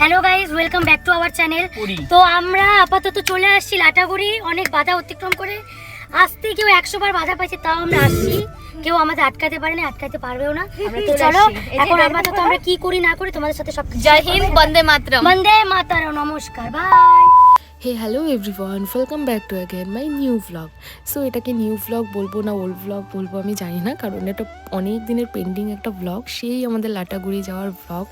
Hello guys, welcome back to our channel. তো আমরা আপাতত চলে আসছি লাটাগুড়ি। অনেক বাধা অতিক্রম করে আসতে, কেউ 100 বার বাধা পাইছে, তাও আমরা আসছি। কেউ আমাদের আটকাতে পারেনি, আটকাতে পারবেও না। তো চলো এখন আপাতত আমরা কি করি না করি তোমাদের সাথে সব। জয় হিন্দ, বন্দে মাতরম। বন্দে মাতরম, নমস্কার, bye. Hey hello everyone, welcome back to again my new vlog. So এটাকে নিউ ভ্লগ বলবো না ওল্ড ভ্লগ বলবো আমি জানি না, কারণ এটা অনেক দিনের পেন্ডিং একটা ভ্লগ। সেই আমাদের লাটাগুড়ি যাওয়ার ভ্লগ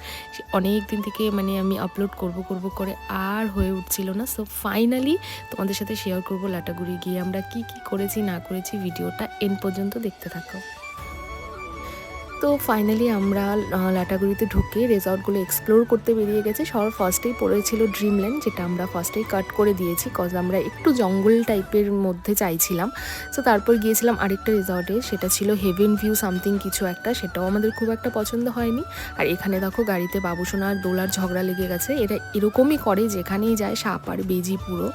অনেক দিন থেকে আমি আপলোড করব করে আর হয়ে উঠছিল না। সো ফাইনালি তোমাদের সাথে শেয়ার করব লাটাগুড়ি গিয়ে আমরা কি কি করেছি না করেছি। ভিডিওটা এন্ড পর্যন্ত দেখতে থাকো। তো ফাইনালি আমরা লাটাগুড়িতে ঢুকে রিসর্টগুলো এক্সপ্লোর করতে বেরিয়ে গেছে। সবার ফার্স্টেই পড়েছিল ড্রিমল্যান্ড, যেটা আমরা ফার্স্টেই কাট করে দিয়েছি কজ আমরা একটু জঙ্গল টাইপের মধ্যে চাইছিলাম। সো তারপর গিয়েছিলাম আরেকটা রিসর্টে, সেটা ছিল হেভেন ভিউ সামথিং কিছু একটা, সেটাও আমাদের খুব একটা পছন্দ হয়নি। আর এখানে দেখো গাড়িতে বাবুসোনার দোলার ঝগড়া লেগে গেছে। এরা এরকমই করে, যেখানেই যায় সাপ আর বেজি পুরো।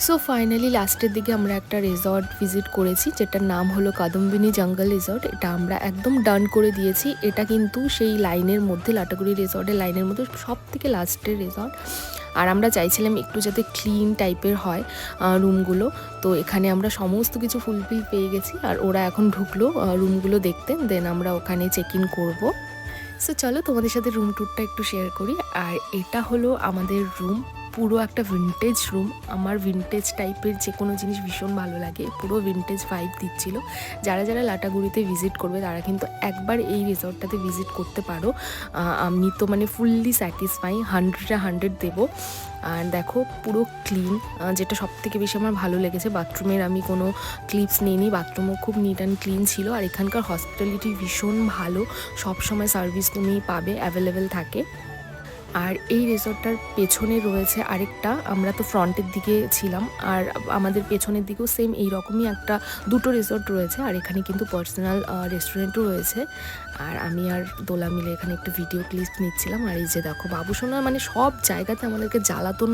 সো ফাইনালি লাস্টের দিকে আমরা একটা রিসর্ট ভিজিট করেছি, যেটার নাম হলো কাদম্বিনী জঙ্গল রিসর্ট। এটা আমরা একদম ডান করে দিয়েছি। এটা কিন্তু সেই লাইনের মধ্যে, লাটাগুড়ি রিসর্টের লাইনের মধ্যে সব থেকে লাস্টের রিসর্ট। আর আমরা চাইছিলাম একটু যাতে ক্লিন টাইপের হয় রুমগুলো। তো এখানে আমরা সমস্ত কিছু ফুলফিল পেয়ে গেছি। আর ওরা এখন ঢুকলো রুমগুলো দেখতে, দেন আমরা ওখানে চেক ইন করবো। সো চলো তোমাদের সাথে রুম ট্যুরটা একটু শেয়ার করি। আর এটা হলো আমাদের রুম, পুরো একটা ভিনটেজ রুম। আমার ভিনটেজ টাইপের যে কোনো জিনিস ভীষণ ভালো লাগে, পুরো ভিনটেজ ভাইব দিচ্ছিল। যারা যারা লাটাগুড়িতে ভিজিট করবে তারা কিন্তু একবার এই রিসর্টটাতে ভিজিট করতে পারো। আমি তো ফুললি স্যাটিসফাই, 100-এ 100 দেবো। আর দেখো পুরো ক্লিন, যেটা সব থেকে বেশি আমার ভালো লেগেছে। বাথরুমের আমি কোনো ক্লিপস নিইনি, বাথরুমও খুব নিট অ্যান্ড ক্লিন ছিল। আর এখানকার হসপিটালিটি ভীষণ ভালো, সব সময় সার্ভিস তুমি পাবে, অ্যাভেলেবেল থাকে। আর এই রিসর্টটার পেছনে রয়েছে আরেকটা, আমরা তো ফ্রন্টের দিকে ছিলাম, আর আমাদের পেছনের দিকেও সেম এইরকমই দুটো রিসর্ট রয়েছে। আর এখানে কিন্তু পার্সোনাল রেস্টুরেন্টও রয়েছে। আর আমি আর দোলা মিলে এখানে একটু ভিডিও ক্লিপ নিচ্ছিলাম। আর এই যে দেখো বাবুসোনা সব জায়গাতে আমাদেরকে জ্বালাতন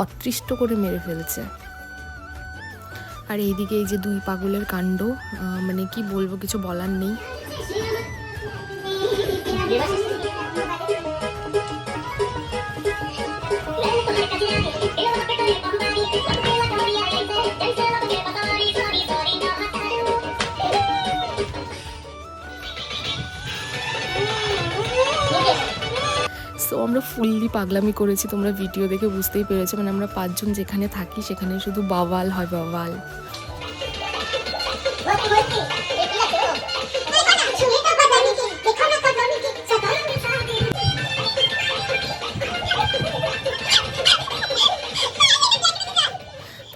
অতৃষ্ট করে মেরে ফেলছে। আর এইদিকে এই যে দুই পাগলের কাণ্ড, কি বলবো, কিছু বলার নেই। সো আমরা ফুললি পাগলামি করেছি, তোমরা ভিডিও দেখে বুঝতেই পেরেছো। আমরা 5 জন যেখানে থাকি সেখানে শুধু বাওয়াল হয়, বাওয়াল।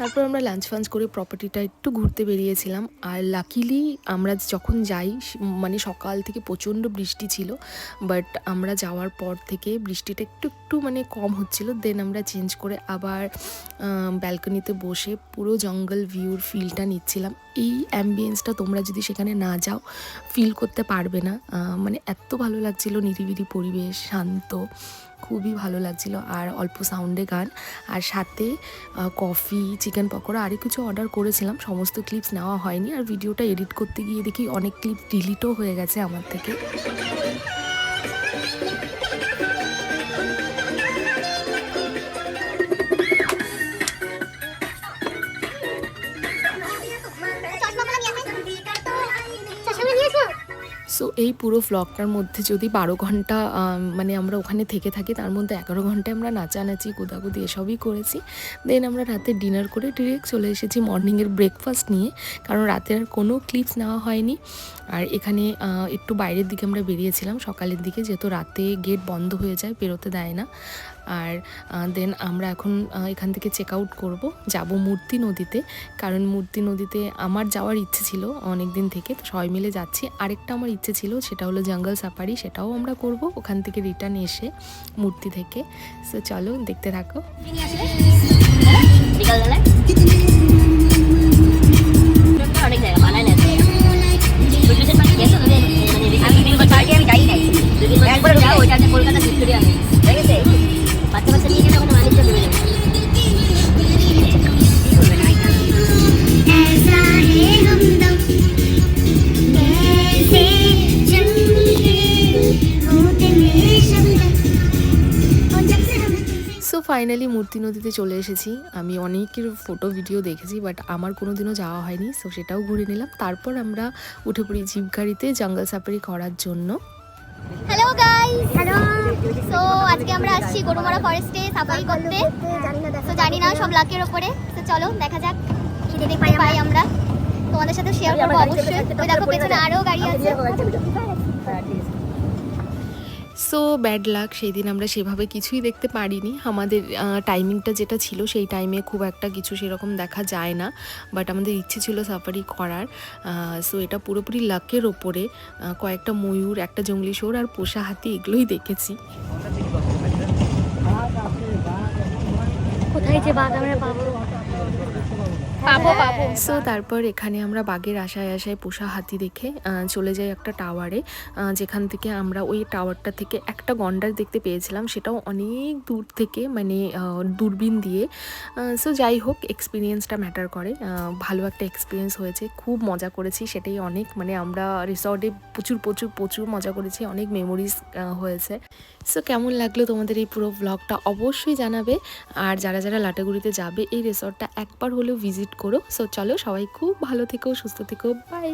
তারপর আমরা লাঞ্চ ফাঞ্চ করে প্রপার্টিটা একটু ঘুরতে বেরিয়েছিলাম। আর লাকিলি আমরা যখন যাই সকাল থেকে প্রচণ্ড বৃষ্টি ছিল, বাট আমরা যাওয়ার পর থেকে বৃষ্টিটা একটু কম হচ্ছিল। দেন আমরা চেঞ্জ করে আবার ব্যালকনিতে বসে পুরো জঙ্গল ভিউর ফিলটা নিচ্ছিলাম। এই অ্যাম্বিয়েন্সটা তোমরা যদি সেখানে না যাও ফিল করতে পারবে না। এত ভালো লাগছিল, নিরিবিলি পরিবেশ, শান্ত, খুবই ভালো লাগছিল। আর অল্প সাউন্ডে গান, আর সাথে কফি, চিকেন পকোড়া, আরও কিছু অর্ডার করেছিলাম। সমস্ত ক্লিপস নেওয়া হয়নি। আর ভিডিওটা এডিট করতে গিয়ে দেখি অনেক ক্লিপ ডিলিটও হয়ে গেছে আমার থেকে। সো এই পুরো ভ্লগটার মধ্যে যদি 12 ঘন্টা আমরা ওখানে থেকে থাকি, তার মধ্যে 11 ঘন্টায় আমরা নাচানাচি, কুদাকুদি এসবই করেছি। দেন আমরা রাতে ডিনার করে ডিরেক্ট চলে এসেছি মর্নিংয়ের ব্রেকফাস্ট নিয়ে, কারণ রাতে আর কোনো ক্লিপস নেওয়া হয়নি। আর এখানে একটু বাইরের দিকে আমরা বেরিয়েছিলাম সকালের দিকে, যেহেতু রাতে গেট বন্ধ হয়ে যায়, বেরোতে দেয় না। আর দেন আমরা এখন এখান থেকে চেক আউট করবো, যাবো মূর্তি নদীতে। কারণ মূর্তি নদীতে আমার যাওয়ার ইচ্ছে ছিল অনেক দিন থেকে, তো সবাই মিলে যাচ্ছি। আরেকটা আমার ইচ্ছে ছিল, সেটা হলো জঙ্গল সাফারি, সেটাও আমরা করব ওখান থেকে রিটার্ন এসে মূর্তি থেকে। সো চলো দেখতে থাকো। जब से ফাইনালি মূর্তি নদীতে চলে এসেছি। আমি অনেকের ফটো ভিডিও দেখেছি, বাট আমার কোনো দিনও যাওয়া হয়নি, সো সেটাও ঘুরে নিলাম। তারপর আমরা উঠে পড়ি জিপ গাড়িতে জঙ্গল সাফারি করার জন্য। Hello guys, hello. সো আজকে আমরা আসছি গরুমারা ফরেস্টে সাফারি করতে। তো জানি না, সব লাকের ওপরে। তো চলো দেখা যাক কি দেখতে পাই আমরা। তোমাদের সাথে শেয়ার করবো অবশ্যই। ওই দেখো পেছনে আরো গাড়ি আছে। সো ব্যাড লাক, সেই দিন আমরা সেভাবে কিছুই দেখতে পারিনি। আমাদের টাইমিংটা যেটা ছিল সেই টাইমে খুব একটা কিছু সেরকম দেখা যায় না, বাট আমাদের ইচ্ছে ছিল সাফারি করার। সো এটা পুরোপুরি লাকের ওপরে। কয়েকটা ময়ূর, একটা জঙ্গলি শুয়োর আর পোষা হাতি, এগুলোই দেখেছি। কোথায় যে বাঘ আমরা পাবো? সো তারপর এখানে আমরা বাঘের আশায় আশায় পোষা হাতি দেখে চলে যাই একটা টাওয়ারে, যেখান থেকে আমরা ওই টাওয়ারটা থেকে একটা গন্ডার দেখতে পেয়েছিলাম, সেটাও অনেক দূর থেকে, মানে দূরবীন দিয়ে। সো যাই হোক, এক্সপিরিয়েন্সটা ম্যাটার করে। ভালো একটা এক্সপিরিয়েন্স হয়েছে, খুব মজা করেছি, সেটাই অনেক। মানে আমরা রিসর্টে প্রচুর মজা করেছি, অনেক মেমোরিজ হয়েছে। সো কেমন লাগলো তোমাদের এই পুরো ব্লগটা অবশ্যই জানাবে। আর যারা যারা লাটাগুড়িতে যাবে, এই রিসর্টটা একবার হলেও ভিজিট করো। সো চলো, সবাই খুব ভালো থেকো, সুস্থ থেকো, বাই।